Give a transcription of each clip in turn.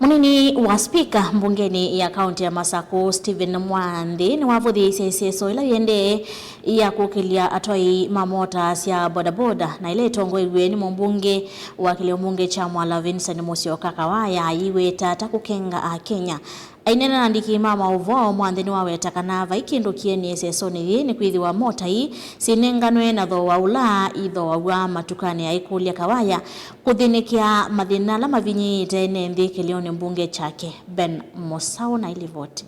Munini wa spika mbungeni ya kaunti ya Masako Stephen Mwandi ni wavuthi CCSO ila yende ya kukilia atoi mamota sia bodaboda na ile tongo iwe ni mbunge wa kiliombunge cha Mwala Vincent Musyoka Kawaya iwe tata kukenga Kenya. Ainena nandiki mama uvo Mwandeni waweta kanava ikindu kieni CCSO ni kwithiwa mota hii sinenganwe na tho wa ula itho wa matukani ya ikulia Kawaya kuthinikia mathina la mavinyi tene nthi kilioni mbunge chake Ben Mosau na ilivoti.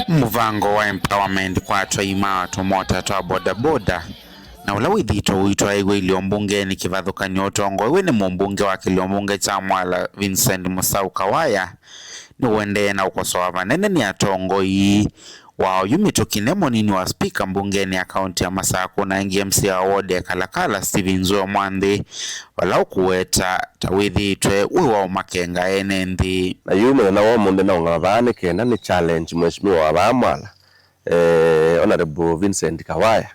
Muvango wa empowerment kwa atwaima watu mota twa bodaboda na ula withito uitwa igwe iliombunge ni kivathukanyo utongo iwe ni mumbunge wa kiliombunge cha Mwala Vincent Musau Kawaya ni wende na ukosoa vanene ni atongo ii wao yumitukine munini wa spika mbungeni ya kaunti ya Masako na NGMC ya wode kalakala Stephen Mwandi walau kuweta tawithitwe uwa makenga ene nthi na yume na wamunde na ungavane kena ni challenge mheshimiwa wa Mwala Honorable Vincent Kawaya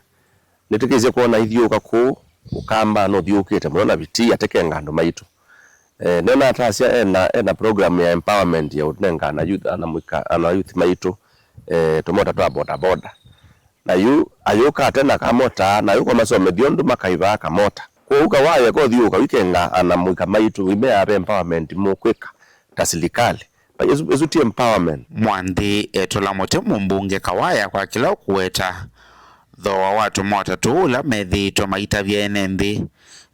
nitikize kuona ithiuka ku ukamba no thiukite muona biti atekenga ndo maitu nena atasia ena program ya empowerment ya unenga na youth ana youth maitu tumota twa bodaboda na yu ayuka tena kamota na yuko masome diondu makaiva kamota kwa uka waya ko thiuka wikenga ana mwika maitu imea empowerment mukwika tasilikali ezuti empowerment Mwandi tulamote mumbunge Kawaya kwa kila kuweta tho wa watu mota tu ula methito maita vyene nthi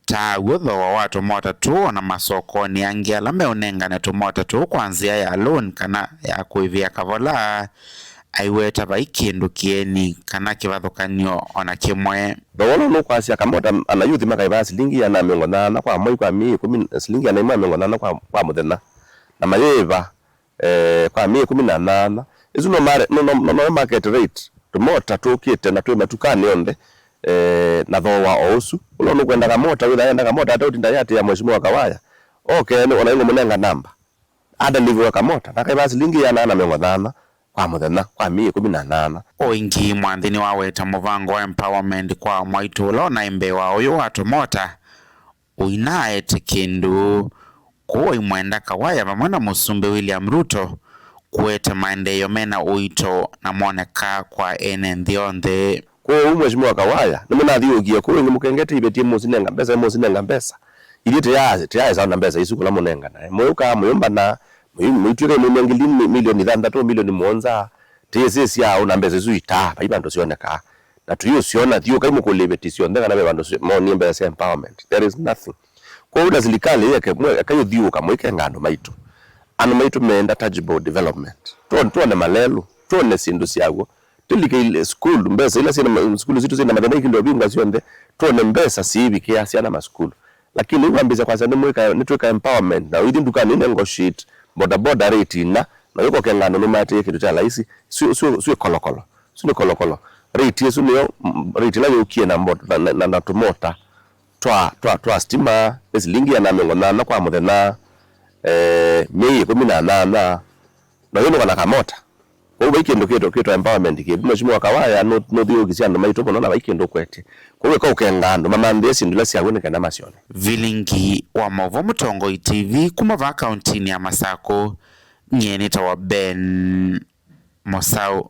taguo tho wa watu mota tu na masokoni angia la meunenga na tumota tu kwanzia ya loan kana ya kuivia kavola aiweta baikindu kieni kana kivathukanyo ona kimwe dono no kwasi akamota ana youth makaiva silingi ya na miongo na kwa moi kwa mi 10 silingi ya na miongo na kwa muthena na mayeva kwa mi 18 izu no market rate tumota tukite na twe matukani onde na thowa osu ulo no kwenda kamota wila enda kamota ata utinda yati ya mheshimiwa Kawaya okay ni ona ngo munenga namba ada ndivyo kamota na kai basi lingi ya na miongo thana kwa muthena kwa mi 18 oingi Mwandeni waweta muvango wa empowerment kwa mwaitulo na imbe wa uyu watu mota uinae tikindu kuwa imwenda Kawaya pamwe Musumbe William Ruto kuweta maendeleo mena uito na moneka kwa ene nthionthe kwa mheshimiwa Kawaya nimena thiugie kwa ni mukengete ibetie musinenga mbesa ili tayari sana mbesa isuku la munenga na moyuka muyomba na muyitwike mumengilini milioni 3 milioni monza TSS ya una mbesa zuita baibando sioneka na tuyo siona thiuka imukulibetisi ondenga na bebando moni mbesa empowerment there is nothing kwa uda zilikali yake kayo thiuka muikenga ndo maitu anu maitu meenda tangible development tuone malelu tuone sindu siago tilike ile school mbesa ila sina school zitu zina madana kindo binga sionde tuone mbesa sibi kiasi ana maskulu lakini ngambisa kwanza nimweka nitweka empowerment na within dukani negotiate boda rate na yuko kengano no mate kitu cha laisi sio kolokolo rate yesu niyo rate la yokie na mboda na tumota twa stima esilingi ya na mengo na kwa muthena mei 18 na yuno kana kamota kwa baikendo kito empowerment ke mheshimiwa Kawaya no dio kisiano maito bona baikendo kwete kwa kwa ukengando mama ndesi ndula sia wene kana masione vilingi wa Movo Mutongo TV kuma va county ya Masako nyeni tawa Ben Mosau.